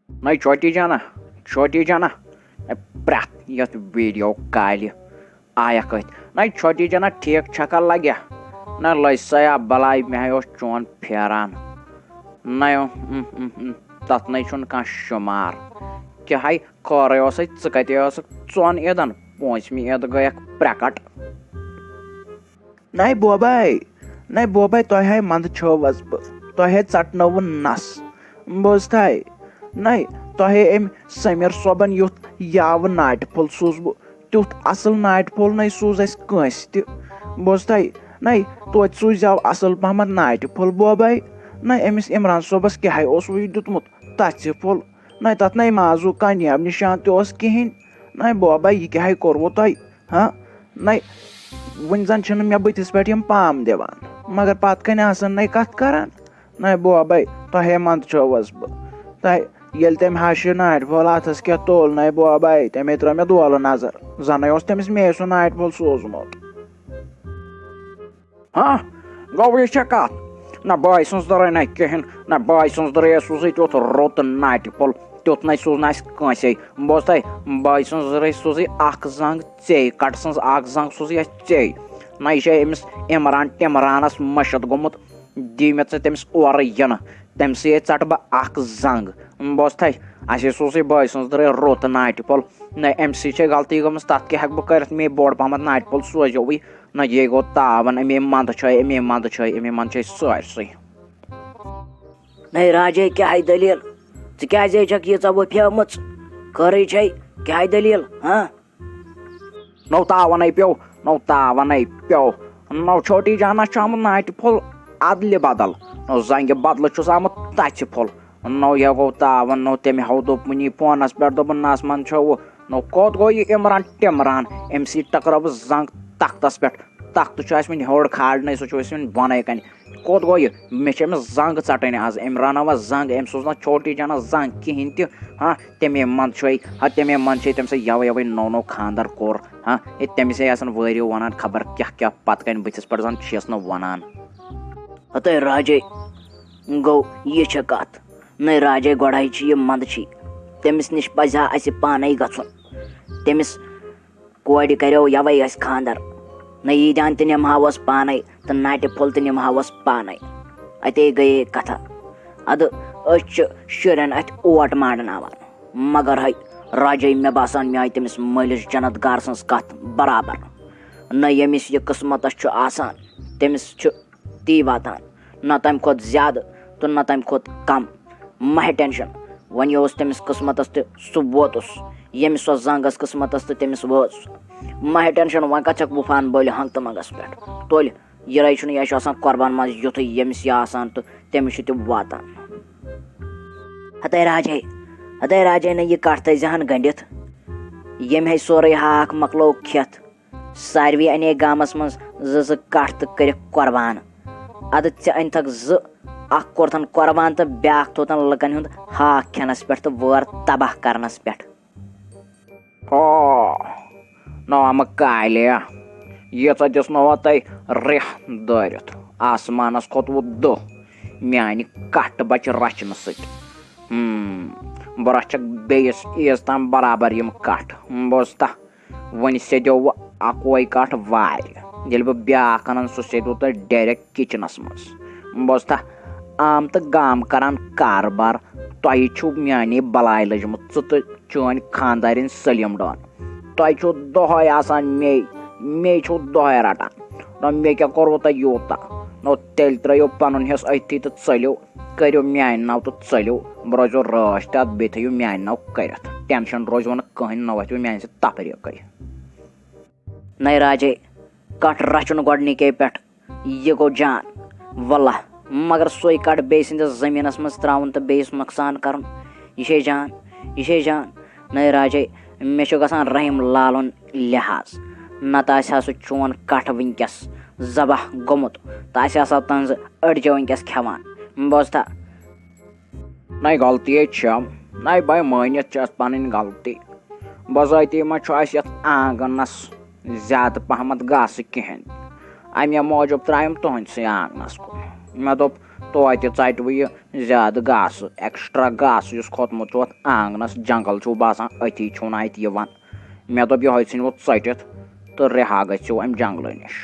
नहीं छोटी जाना प्रथ यथ वीडियो काल आया कत नहीं छोटी जाना ठीक छका लगे ना लैसा बलाई मे चोन फेरान न तथ न कह शुमार क्या हाई खर कत चोन ईदन पूंचमी ईद गयक प्रकट नहीं बोबाई तह मंद छोवस बह चटनव नस बोज थाई नहीं तह अम समीर सोबन युथ याव नाट फुल सूज बह तुथ असल नाट फुल नहीं सूज कंस बोज थाई नहीं तो सूजाव असल पहम नाट फुल बोबाई नहीं अमिस इमरान सोबस क्या दुतमुत तथ फुल नहीं तथ नहीं माजू कामयाब निशान तोस कहें नहीं बोबाई यह क्या कोरवो तह हाँ नहीं वन जन मे बतिस पे पाम दिवान मगर पत कन नहीं कत करान नहीं बोबाई तह मंद छोवस बह ये तम हश नाट फुल अथस क्या तोल नहीं बोबाई तमे त्रो मे दोल नजर जन तमिस मे सह नाट फुल सोजमुत हाँ गो यह कत ना बाई सज दर ना कहें ना बाई सज दर सूज तुथ रुत नाट फुल तुथ न सूजन कंसे बोज तह बाई सज सूज जंग चे कट सज जंग सूज चे ना यह अमिस इमरान टिमरानस मशद गोमुत दी मे तमिस और इन तम सी चट बह जंग बोज तह अस सूज बाई सज दर रुत नाट फुल न अम सी गलती गम तथ क्या बह कर मे बोड़ पहम नाट फुल सोजोवी ना ये गो तावन अमे मंद अमे मंद सारसै नहीं राजे क्या दलील क्या यीचा वफेम खर क्या दलील हाँ नौ तावन पे नौ छोटी जाना आमुत नाट फुल अदल बदल नौ जंग बदल आमुत तथ फुल नौ यह गो तावन नौ तमें हाव दोपन फोनस पे दोपन नस मन छो नौ कोत गो यह इमरान टिमरान अम सी टकराव जंग तख्तस पे तख्त हेड़ खाड़न सह बन कन कोत गो यह मे जंग चटन आज अम रनवा जंग अम सोज ना छोटी जाना जंग कहें तह हाँ तमे मंद हाँ तमे मंद तम यवे नौ खानदार कोर हाँ तमिस वरियो वन खबर क्या क्या पत कन बथिस पे जन छस न वनान हतः राजे गो यह कत न राजे गोड़ाई यह मंद तमिस नश पजा अस पाने गुन तमिस कोड़ करो यवे खानदार न ईदान त निमहावस पाने तो नाट फुल त निमहावस पाने अते गए कथा अद शुरन अत ओट मारनावान मगर है राजे मे बासान मे आई तमिस मलिस जन्नत गार सज कत बराबर न यमिस यह किस्मत आसान तमिस ती वातान न तम खोत ज्यादा तो न तम खोत कम मह टेंशन वन यह तमिस किस्मतस सह वोतुस यमिस सो जंगस किस्मतस तमिस वोस मह टेंशन वन कचक बुफान बोल हंग तो मंगस पे तोल ये यह कुर्बान मज युथ यमिस यह तो तमिस वातान हतः राजे न यह कट तहन गंडित यम है सोरे हाक मकलो खेत सारवी अने गामस मज ज कट तो कर कुर्बान अद अन थक कोर्थन कुर्बान तो ब्या थोतन लकन हुंद हाक खेनस पे तो वर तबाह करनस पे नौ आम काले ये दिस नौ तह रेह दरित आसमानस खोत वो दह मानि कट बच रचन बह रचक बेस ईज तम बराबर यम कट बोजता वन सेदो वो अकोई कट वार ये बह ब्या अन सह सेदो तो डायरेक्ट किचनस मज बोजता आम तो गाम करान कारबार तह छो मानी बलाई लजमुत तो चोन खानदारिन सलीम डॉन तह छो दहाय आसान मे छो दहाय रटान न मे क्या करो तह यूता न तेल त्रो पन हिस अथी तो चलो करो मान नाव तो चलो बह रोजो रश तथ बे थो मान नाव कर टेंशन रोज वन कहें न वो मान से तफरी कर न राजे कट रचन गोडनिके पे यह गो जान वल्लाह मगर सोई कट बे सस जमीनस मज त्राउन तो बेस नुकसान कर यह जान न राजे मे गसान रहीम लालन लिहाज नत चोन कट वनकस जबह गोमुत तो तंज अड़जो वनकस खेवान बोजता न गलती न भाई मानित पन गलती बजाती मे आंगनस ज्यादा पहमत घास कहें अमे मूजूब त्रायम तुहस आंगनस कुन मे दोप توتہِ ژَٹوٕ یہِ زیادٕ گاسہٕ ایٚکٕسٹرا گاسہٕ یُس کھوٚتمُت چھُ اَتھ آنٛگنَس جنٛگل چھُو باسان أتی چھُو نہٕ اَتہِ یِوان مےٚ دوٚپ یِہوٚے ژھٕنِو ژٔٹِتھ تہٕ رِہا گٔژھِو اَمہِ جنٛگلہٕ نِش